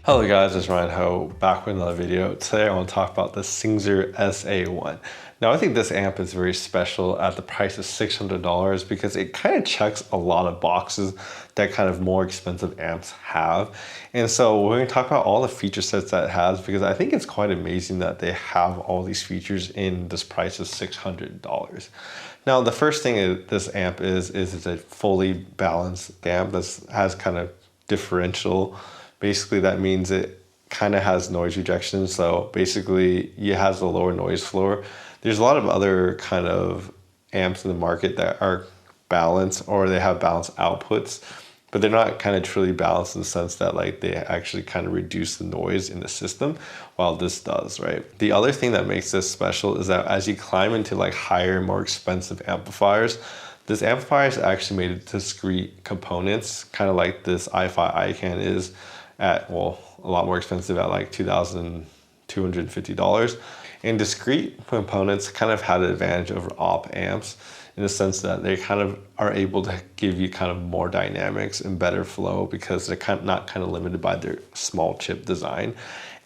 Hello guys, it's Ryan Ho back with another video. Today I want to talk about the Singxer Sa-1. Now I think this amp is very special at the price of $600 because it kind of checks a lot of boxes that kind of more expensive amps have. And so we're going to talk about all the feature sets that it has because I think it's quite amazing that they have all these features in this price of $600. Now the first thing this amp is it's a fully balanced amp that has kind of differential. Basically, that means it kind of has noise rejection. So basically, it has a lower noise floor. There's a lot of other kind of amps in the market that are balanced or they have balanced outputs, but they're not kind of truly balanced in the sense that like they actually kind of reduce the noise in the system, while this does, right? The other thing that makes this special is that as you climb into like higher, more expensive amplifiers, this amplifier is actually made of discrete components, kind of like this ICAN is at, well, a lot more expensive at like $2,250. And discrete components kind of had an advantage over op amps in the sense that they kind of are able to give you kind of more dynamics and better flow because they're not limited by their small chip design.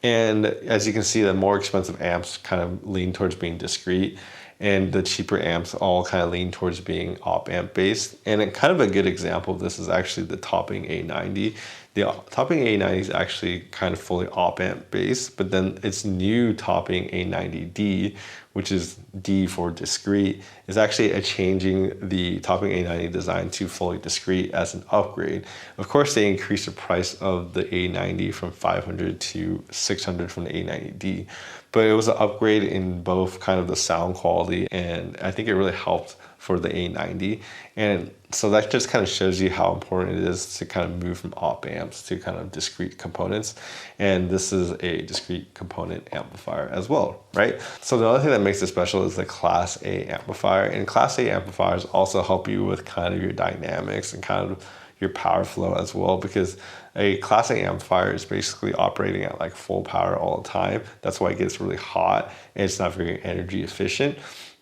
And as you can see, the more expensive amps kind of lean towards being discrete, and the cheaper amps all kind of lean towards being op amp based. And kind of a good example of this is actually the topping A90. The topping A90 is actually kind of fully op amp based, but then its new topping A90D, which is D for discrete, is actually changing the topping A90 design to fully discrete as an upgrade. Of course, they increased the price of the A90 from $500 to $600 from the A90D, but it was an upgrade in both kind of the sound quality, and I think it really helped for the A90. And so that just kind of shows you how important it is to kind of move from op amps to kind of discrete components. And this is a discrete component amplifier as well, right? So the other thing that makes it special is the Class A amplifier. And Class A amplifiers also help you with kind of your dynamics and kind of your power flow as well, because a Class A amplifier is basically operating at like full power all the time. That's why it gets really hot and it's not very energy efficient.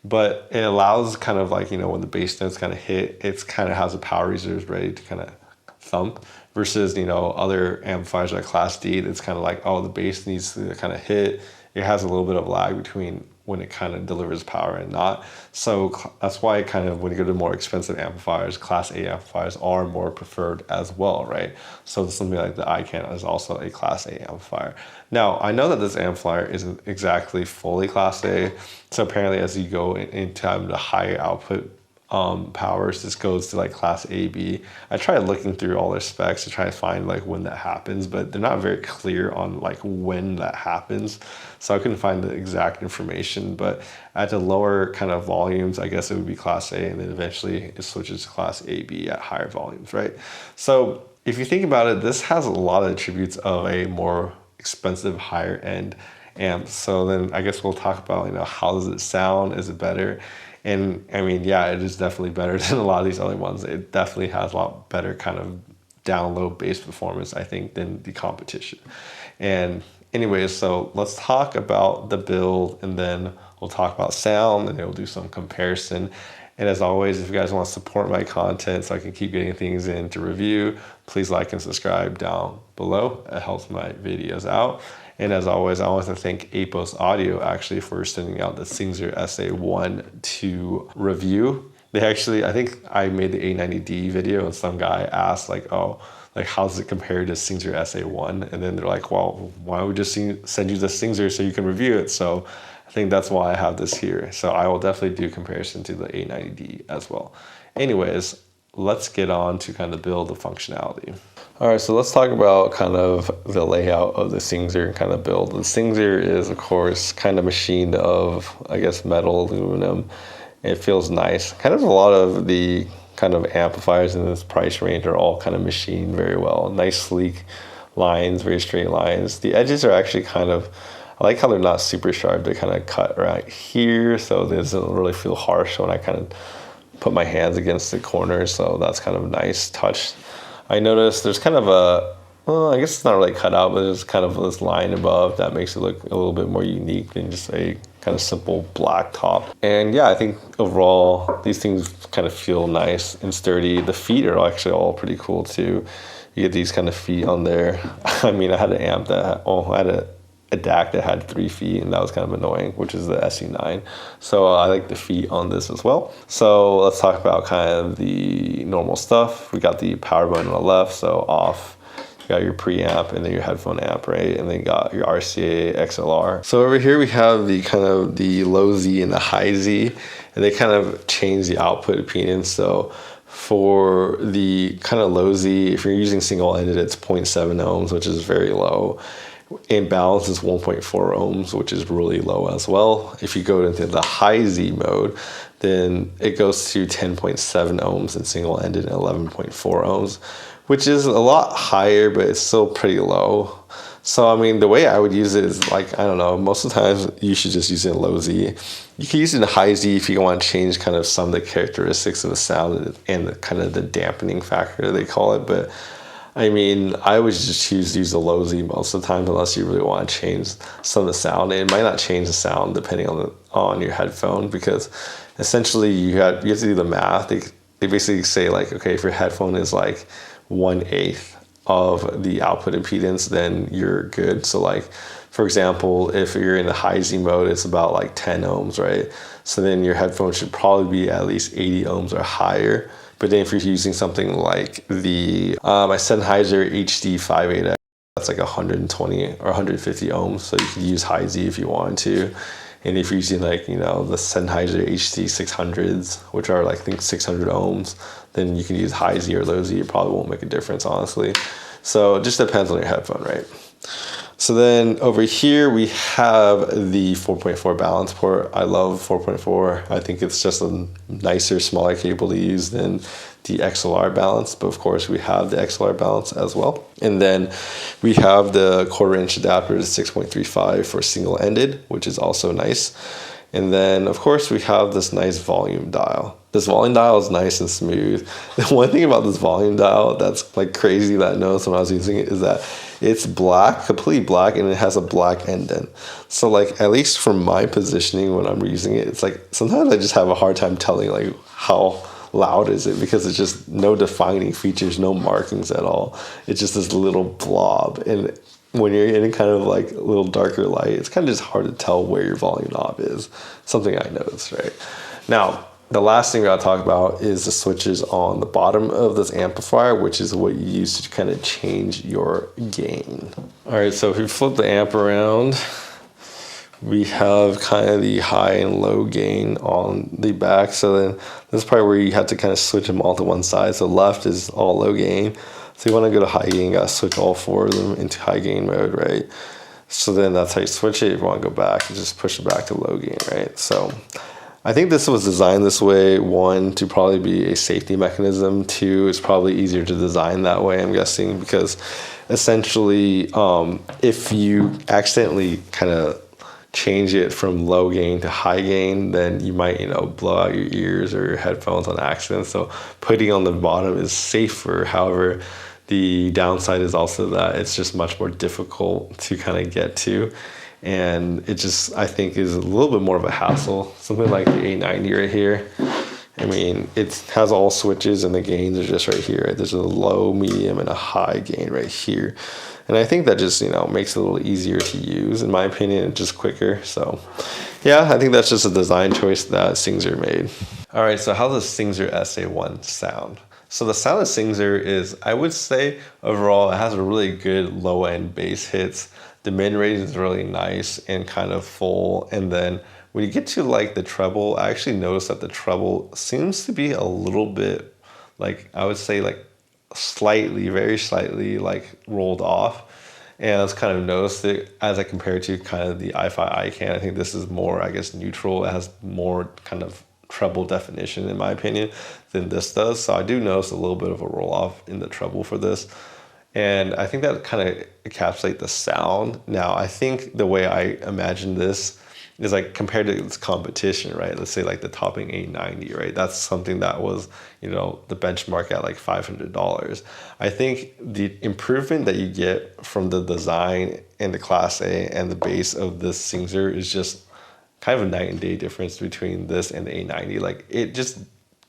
But it allows kind of like, you know, when the bass notes kind of hit, it's kind of has the power reserves ready to kind of thump, versus, you know, other amplifiers like Class D, it's kind of like, oh, the bass needs to kind of hit. It has a little bit of lag between when it kind of delivers power and not. So that's why kind of when you go to more expensive amplifiers, Class A amplifiers are more preferred as well, right? So something like the ICAN is also a Class A amplifier. Now, I know that this amplifier isn't exactly fully Class A. So apparently as you go into the higher output powers, this goes to like Class A, B. I tried looking through all their specs to try to find like when that happens, but they're not very clear on like when that happens. So I couldn't find the exact information, but at the lower kind of volumes, I guess it would be Class A, and then eventually it switches to Class A, B at higher volumes, right? So if you think about it, this has a lot of attributes of a more expensive, higher end amp. So then I guess we'll talk about, you know, how does it sound? Is it better? And I mean, yeah, it is definitely better than a lot of these other ones. It definitely has a lot better kind of down low bass performance, I think, than the competition. And anyways, so let's talk about the build, and then we'll talk about sound, and then we'll do some comparison. And as always, if you guys want to support my content so I can keep getting things in to review, please like and subscribe down below. It helps my videos out. And as always, I want to thank Apos Audio actually for sending out the Singxer Sa-1 to review. They actually, I think I made the A90D video and some guy asked like, oh, like how does it compare to Singxer Sa-1? And then they're like, well, why don't we just send you the Singxer so you can review it? So I think that's why I have this here. So I will definitely do comparison to the A90D as well. Anyways, let's get on to kind of build the functionality. All right, so let's talk about kind of the layout of the Singxer kind of build. The Singxer is, of course, kind of machined of, I guess, metal, aluminum. It feels nice. Kind of a lot of the kind of amplifiers in this price range are all kind of machined very well. Nice, sleek lines, very straight lines. The edges are actually kind of, I like how they're not super sharp. They kind of cut right here, so it doesn't really feel harsh when I kind of put my hands against the corners. So that's kind of a nice touch. I noticed there's kind of a, well, I guess it's not really cut out, but there's kind of this line above that makes it look a little bit more unique than just a kind kind of simple black top. And yeah, I think overall these things kind of feel nice and sturdy. The feet are actually all pretty cool too. You get these kind of feet on there. I mean, I had an amp that, I had a DAC that had 3 feet, and that was kind of annoying, which is the SE9. So I like the feet on this as well. So let's talk about kind of the normal stuff. We got the power button on the left, so off. You got your preamp and then your headphone amp, right? And then you got your RCA XLR. So over here we have the kind of the low Z and the high Z, and they kind of change the output impedance. So for the kind of low Z, if you're using single-ended, it's 0.7 ohms, which is very low. In balance is 1.4 ohms, which is really low as well. If you go into the high Z mode, then it goes to 10.7 ohms in single-ended and 11.4 ohms, which is a lot higher, but it's still pretty low. So, I mean, the way I would use it is like, I don't know, most of the times you should just use it in low Z. You can use it in high Z if you want to change kind of some of the characteristics of the sound and the kind of the dampening factor, they call it. But I mean, I would just choose to use the low Z most of the time unless you really want to change some of the sound. And it might not change the sound depending on your headphone, because essentially you have to do the math. They basically say like, okay, if your headphone is like 1/8 of the output impedance, then you're good. So like, for example, if you're in the high Z mode, it's about like 10 ohms, right? So then your headphone should probably be at least 80 ohms or higher. But then if you're using something like the my Sennheiser HD58X, that's like 120 or 150 ohms. So you could use high Z if you wanted to. And if you're using like, the Sennheiser HD600s, which are like, I think 600 ohms, then you can use high Z or low Z. It probably won't make a difference, honestly. So it just depends on your headphone, right? So then over here we have the 4.4 balance port. I love 4.4. I think it's just a nicer, smaller cable to use than the XLR balance, but of course we have the XLR balance as well. And then we have the 1/4-inch adapter to 6.35 for single-ended, which is also nice. And then of course we have this nice volume dial. This volume dial is nice and smooth. The one thing about this volume dial that's like crazy that I noticed when I was using it is that it's black, completely black, and it has a black indent. So like, at least from my positioning when I'm using it, it's like sometimes I just have a hard time telling like how loud is it, because it's just no defining features, no markings at all. It's just this little blob. And when you're in kind of like a little darker light, it's kind of just hard to tell where your volume knob is. Something I noticed, right? Now, the last thing we gotta talk about is the switches on the bottom of this amplifier, which is what you use to kind of change your gain. All right, so if we flip the amp around, we have kind of the high and low gain on the back. So then this is probably where you have to kind of switch them all to one side. So left is all low gain. So you want to go to high gain, you gotta switch all 4 of them into high gain mode, right? So then that's how you switch it. If you want to go back, you just push it back to low gain, right? So I think this was designed this way, 1, to probably be a safety mechanism. 2, it's probably easier to design that way, I'm guessing, because essentially if you accidentally kind of change it from low gain to high gain, then you might, blow out your ears or your headphones on accident. So putting on the bottom is safer. However, the downside is also that it's just much more difficult to kind of get to. And it just, I think, is a little bit more of a hassle. Something like the A90 right here. I mean, it has all switches and the gains are just right here. Right? There's a low, medium, and a high gain right here. And I think that just, makes it a little easier to use, in my opinion, and just quicker. So yeah, I think that's just a design choice that Singxer made. All right, so how does Singxer SA1 sound? So the sound of Singxer is, I would say, overall, it has a really good low-end bass hits. The mid-range is really nice and kind of full. And then when you get to like the treble, I actually noticed that the treble seems to be a little bit, like, I would say like slightly, very slightly like rolled off. And I was kind of noticed it as I compared to kind of the i5 ICAN. I think this is more, I guess, neutral. It has more kind of treble definition, in my opinion, than this does. So I do notice a little bit of a roll off in the treble for this. And I think that kind of encapsulates the sound. Now, I think the way I imagine this is like compared to its competition, right? Let's say like the topping A90, right? That's something that was, the benchmark at like $500. I think the improvement that you get from the design and the Class A and the base of this Singxer is just kind of a night and day difference between this and the A90. Like it just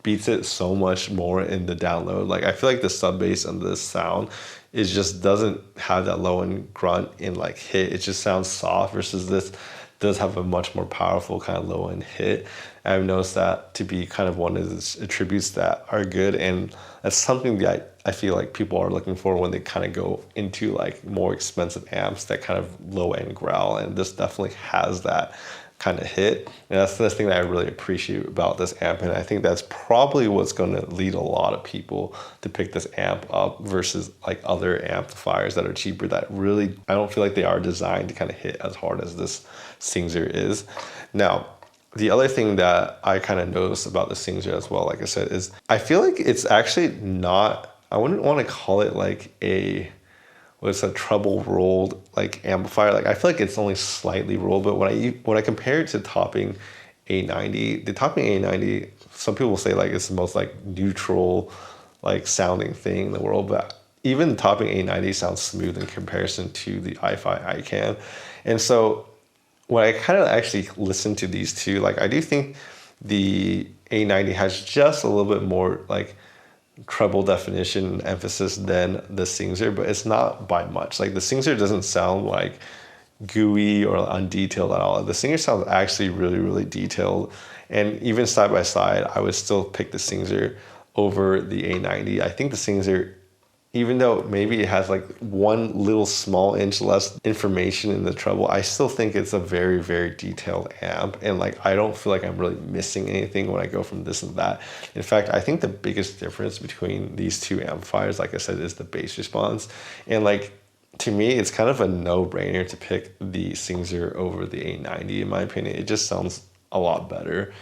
beats it so much more in the download. Like I feel like the sub bass and the sound is just doesn't have that low end grunt and like hit. It just sounds soft versus this does have a much more powerful kind of low end hit. And I've noticed that to be kind of one of the attributes that are good, and that's something that I feel like people are looking for when they kind of go into like more expensive amps, that kind of low end growl, and this definitely has that kind of hit. And that's the thing that I really appreciate about this amp, and I think that's probably what's going to lead a lot of people to pick this amp up versus like other amplifiers that are cheaper that really, I don't feel like they are designed to kind of hit as hard as this Singxer is. Now, the other thing that I kind of noticed about the Singxer as well, like I said, is I feel like it's actually not, I wouldn't want to call it like a, what's a treble rolled like amplifier. Like I feel like it's only slightly rolled, but when I compare it to topping A90, the topping A90, some people say like it's the most like neutral like sounding thing in the world, but even topping A90 sounds smooth in comparison to the i5 ICAN. And so when I kind of actually listen to these two, like I do think the A90 has just a little bit more like treble definition emphasis than the Singxer, but it's not by much. Like the Singxer doesn't sound like gooey or undetailed at all. The Singxer sounds actually really, really detailed. And even side by side, I would still pick the Singxer over the A90. I think the Singxer, even though maybe it has like one little small inch less information in the treble, I still think it's a very, very detailed amp. And like, I don't feel like I'm really missing anything when I go from this and that. In fact, I think the biggest difference between these two amplifiers, like I said, is the bass response. And like, to me, it's kind of a no-brainer to pick the Singxer over the A90, in my opinion. It just sounds a lot better.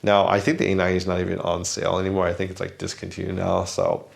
Now, I think the A90 is not even on sale anymore. I think it's like discontinued now. So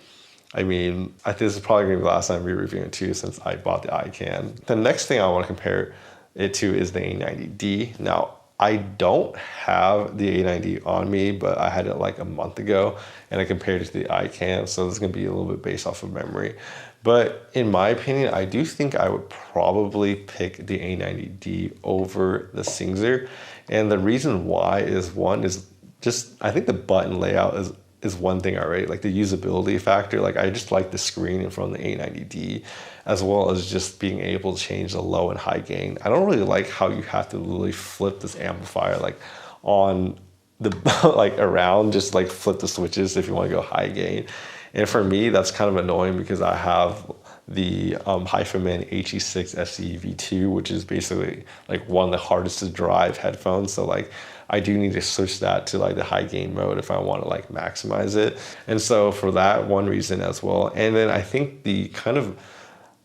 I mean, I think this is probably gonna be the last time we review it too, since I bought the ICAN. The next thing I want to compare it to is the A90D. Now, I don't have the A90 on me, but I had it like a month ago and I compared it to the ICAN, so this is gonna be a little bit based off of memory. But in my opinion, I do think I would probably pick the A90D over the Singxer. And the reason why is, one is just, I think the button layout is one thing already, like the usability factor. Like I just like the screen in front of the A90D, as well as just being able to change the low and high gain. I don't really like how you have to literally flip this amplifier like on the like around, just like flip the switches if you want to go high gain. And for me, that's kind of annoying because I have the HiFiMan HE6 SE V2, which is basically like one of the hardest to drive headphones. So like I do need to switch that to like the high gain mode if I want to like maximize it. And so for that one reason as well. And then I think the kind of,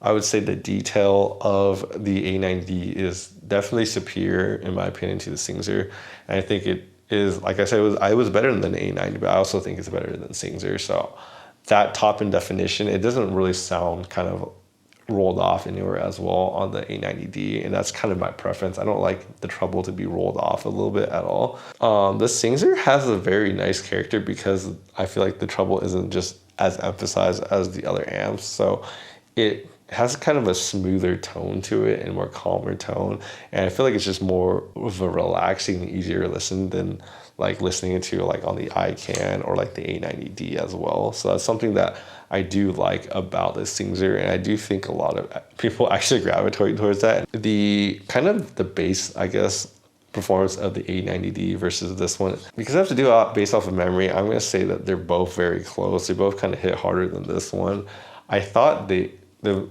I would say the detail of the A90D is definitely superior in my opinion to the Singxer. And I think it is, like I said, it was better than the A90, but I also think it's better than Singxer. So that top end definition, it doesn't really sound kind of rolled off anywhere as well on the A90D, and that's kind of my preference. I don't like the treble to be rolled off a little bit at all. The Singxer has a very nice character because I feel like the treble isn't just as emphasized as the other amps, so it has kind of a smoother tone to it and more calmer tone, and I feel like it's just more of a relaxing, easier listen than like listening to like on the ICAN or like the A90D as well. So that's something that I do like about this Singxer, and I do think a lot of people actually gravitate towards that. The kind of the bass, I guess, performance of the A90D versus this one, because I have to do it based off of memory, I'm gonna say that they're both very close. They both kind of hit harder than this one. I thought the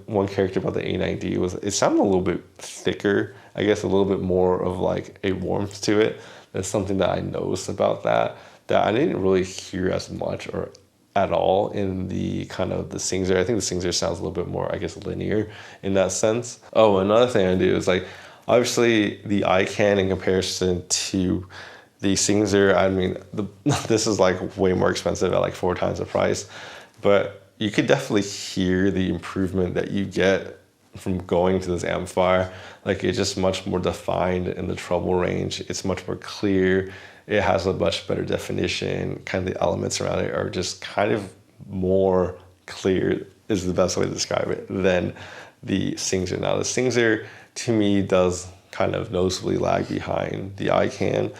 one character about the A90 was it sounded a little bit thicker, I guess a little bit more of like a warmth to it. That's something that I noticed about that I didn't really hear as much or at all in the kind of the Singxer. I think the Singxer sounds a little bit more, I guess, linear in that sense. Oh, another thing I do is like, obviously the ICAN in comparison to the Singxer, I mean, this is like way more expensive at like 4 times the price, but you could definitely hear the improvement that you get from going to this amplifier. Like it's just much more defined in the treble range. It's much more clear. It has a much better definition. Kind of the elements around it are just kind of more clear is the best way to describe it than the Singxer. Now the Singxer to me does kind of noticeably lag behind the ICAN.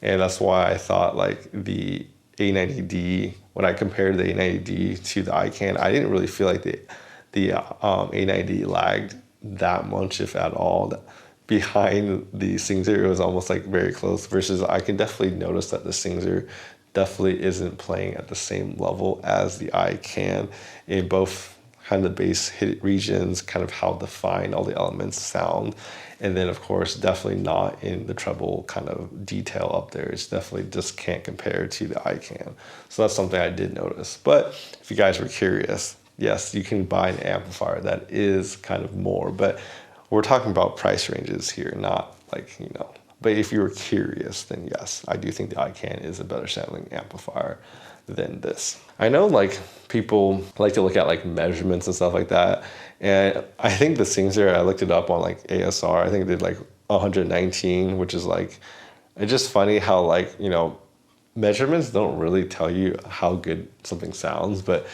And that's why I thought like the A90D, when I compared the A90D to the ICAN, I didn't really feel like the A90D lagged that much, if at all, behind the Singxer. It was almost like very close, versus I can definitely notice that the Singxer definitely isn't playing at the same level as the ICAN in both kind of the bass hit regions, kind of how defined all the elements sound. And then of course, definitely not in the treble kind of detail up there. It's definitely just can't compare to the ICAN. So that's something I did notice. But if you guys were curious, yes, you can buy an amplifier that is kind of more, but we're talking about price ranges here, not like, you know, but if you were curious, then yes, I do think the ICAN is a better sounding amplifier than this. I know like people like to look at like measurements and stuff like that. And I think the Singxer, I looked it up on like ASR, I think it did like 119, which is like, it's just funny how like, you know, measurements don't really tell you how good something sounds, but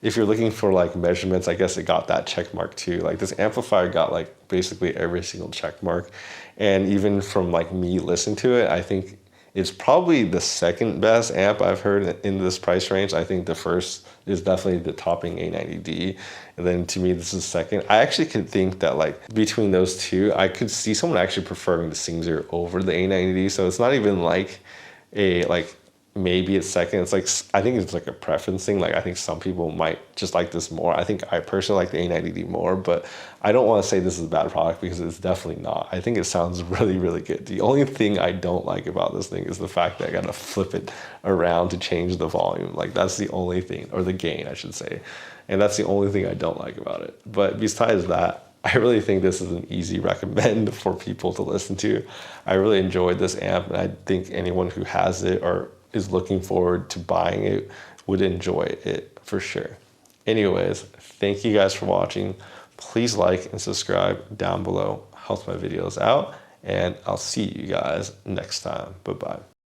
if you're looking for like measurements, I guess it got that check mark too. Like this amplifier got like basically every single check mark. And even from like me listening to it, I think it's probably the second best amp I've heard in this price range. I think the first is definitely the topping A90D. And then to me, this is second. I actually could think that like between those two, I could see someone actually preferring the Singxer over the A90D. So it's not even like a like, maybe it's second. It's like, I think it's like a preference thing. Like I think some people might just like this more. I think I personally like the A90D more, but I don't want to say this is a bad product because it's definitely not. I think it sounds really, really good. The only thing I don't like about this thing is the fact that I got to flip it around to change the volume. Like that's the only thing, or the gain, I should say. And that's the only thing I don't like about it. But besides that, I really think this is an easy recommend for people to listen to. I really enjoyed this amp, and I think anyone who has it or is looking forward to buying it would enjoy it for sure. Anyways, thank you guys for watching. Please like and subscribe down below. Helps my videos out, and I'll see you guys next time. Bye-bye.